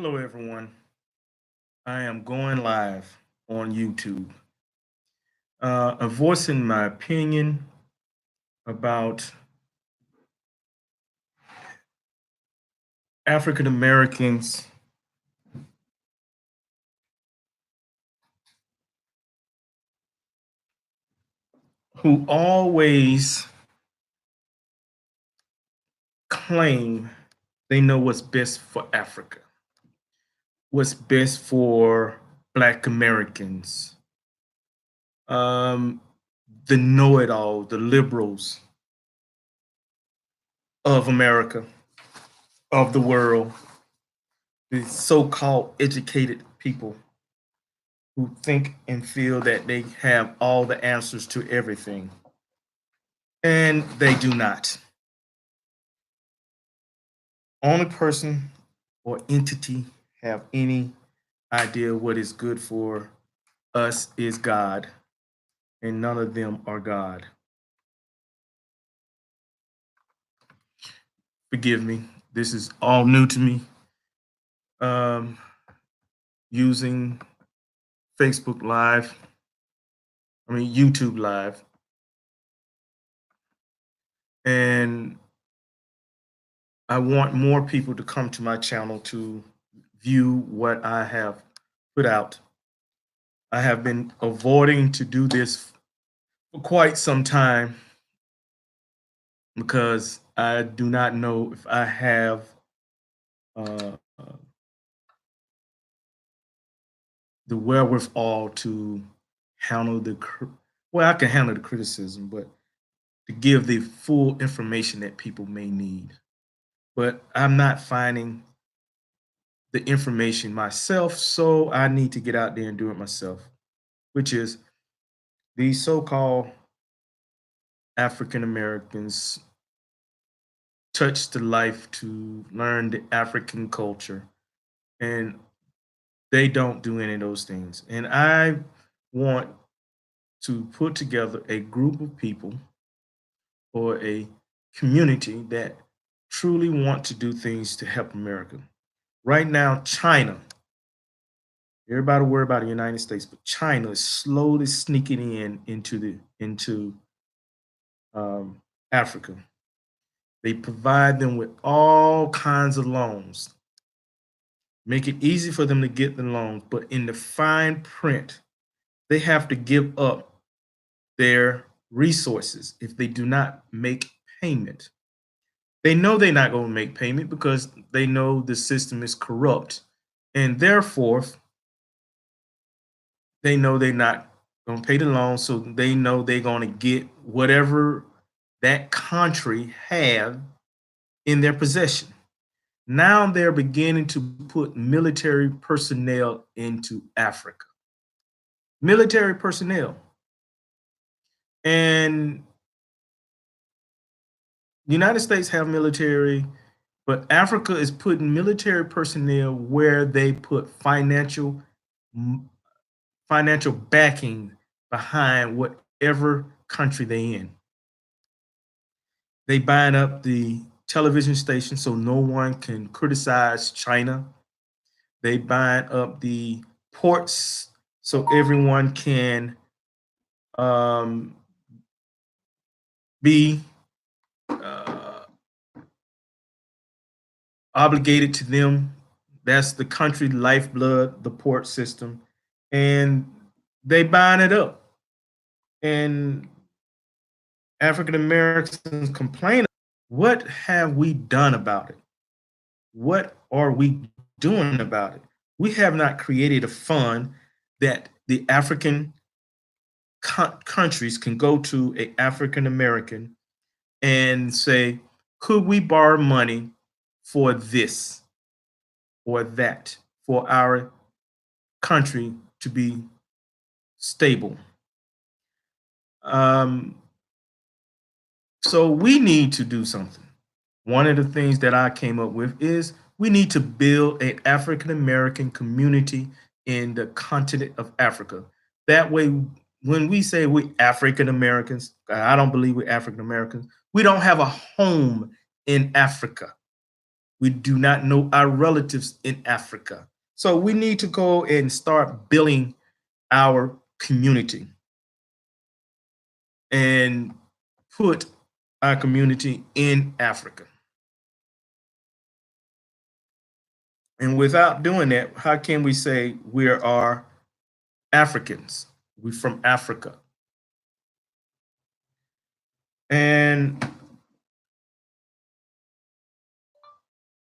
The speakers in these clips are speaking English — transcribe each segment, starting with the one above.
Hello, everyone. I am going live on YouTube. I'm voicing my opinion about African Americans who always claim they know what's best for Africa, what's best for Black Americans, um, the know it all, the liberals of America, of the world, the so called educated people who think and feel that they have all the answers to everything. And they do not. Only person or entity have any idea what is good for us is God, and none of them are God. Forgive me. This is all new to me. Um, Using Facebook Live, YouTube Live, and I want more people to come to my channel to view what I have put out. I have been avoiding to do this for quite some time because I do not know if I have uh, the wherewithal to handle well, I can handle the criticism, but to give the full information that people may need. But I'm not finding the information myself, so I need to get out there and do it myself, which is these so-called African Americans touch the life to learn the African culture, and they don't do any of those things. And I want to put together a group of people or a community that truly want to do things to help America. Right now, China, everybody worry about the United States, but China is slowly sneaking into Africa. They provide them with all kinds of loans, make it easy for them to get the loans, but in the fine print, they have to give up their resources if they do not make payment. They know they're not going to make payment because they know the system is corrupt. And therefore, they know they're not going to pay the loan. So they know they're going to get whatever that country have in their possession. Now they're beginning to put military personnel into Africa. Military personnel. And the United States have military, but Africa is putting military personnel where they put financial backing behind whatever country they in. They buying up the television station so no one can criticize China. They buying up the ports so everyone can um, be uh, obligated to them. That's the country lifeblood, the port system, and they buying it up. And African Americans complain. What have we done about it? What are we doing about it? We have not created a fund that the African countries can go to a African American and say, could we borrow money for this or that for our country to be stable? Um, so we need to do something. One of the things that I came up with is we need to build an African American community in the continent of Africa. That way, when we say we African Americans, I don't believe we're African Americans. We don't have a home in Africa. We do not know our relatives in Africa. So we need to go and start building our community and put our community in Africa. And without doing that, how can we say we are Africans? We're from Africa. And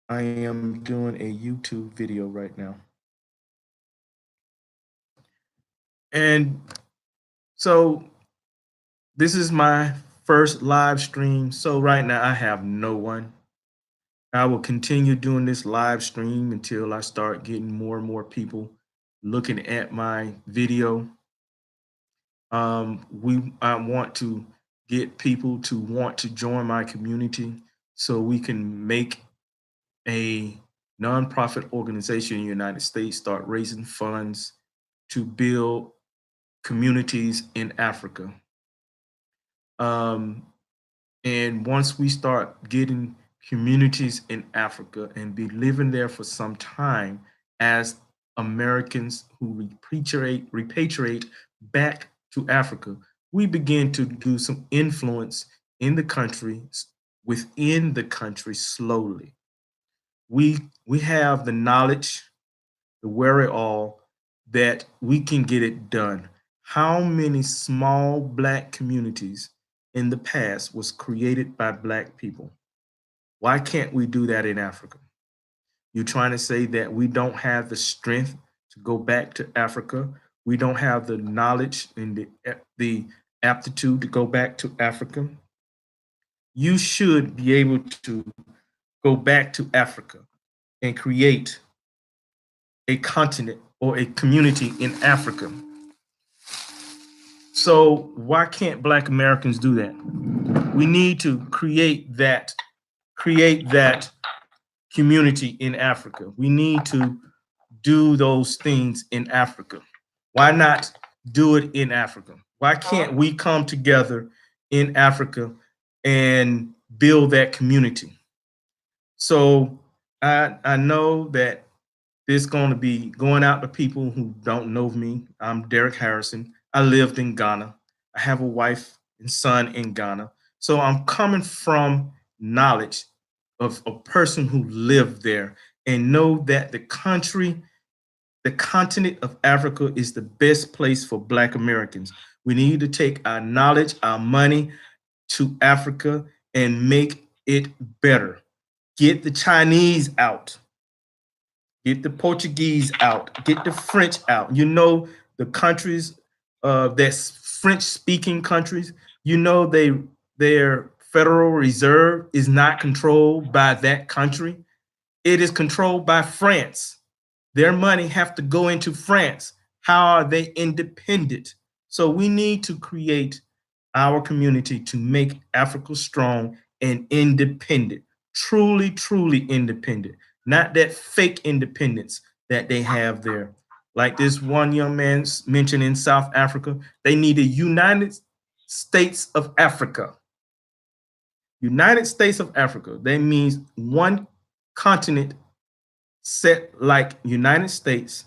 I am doing a YouTube video right now. And so this is my first live stream. So right now I have no one. I will continue doing this live stream until I start getting more and more people looking at my video. I want to get people to want to join my community so we can make a nonprofit organization in the United States, start raising funds to build communities in Africa. And once we start getting communities in Africa and be living there for some time as Americans who repatriate back to Africa, we begin to do some influence in the country, within the country slowly. We have the knowledge, the wherewithal that we can get it done. How many small Black communities in the past was created by Black people? Why can't we do that in Africa? You're trying to say that we don't have the strength to go back to Africa. We don't have the knowledge and the aptitude to go back to Africa. You should be able to go back to Africa and create a continent or a community in Africa. So why can't Black Americans do that? We need to create that community in Africa. We need to do those things in Africa. Why not do it in Africa? Why can't we come together in Africa and build that community? So I know that this going to be going out to people who don't know me. I'm Derek Harrison. I lived in Ghana. I have a wife and son in Ghana. So I'm coming from knowledge of a person who lived there and know that the continent of Africa is the best place for Black Americans. We need to take our knowledge, our money to Africa and make it better. Get the Chinese out. Get the Portuguese out. Get the French out. You know, the countries that's French speaking countries, you know, their Federal Reserve is not controlled by that country. It is controlled by France. Their money have to go into France. How are they independent? So we need to create our community to make Africa strong and independent, truly, truly independent, not that fake independence that they have there. Like this one young man mentioned in South Africa, they need a United States of Africa. United States of Africa, that means one continent set like United States,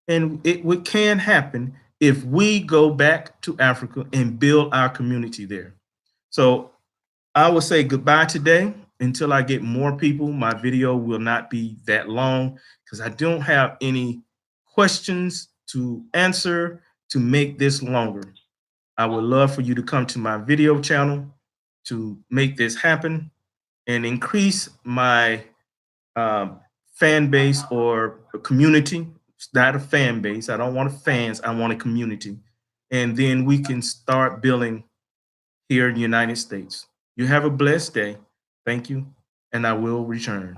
and it can happen if we go back to Africa and build our community there. So I will say goodbye today until I get more people. My video will not be that long because I don't have any questions to answer to make this longer. I would love for you to come to my video channel to make this happen and increase my fan base or a community. It's not a fan base. I don't want fans. I want a community. And then we can start building here in the United States. You have a blessed day. Thank you. And I will return.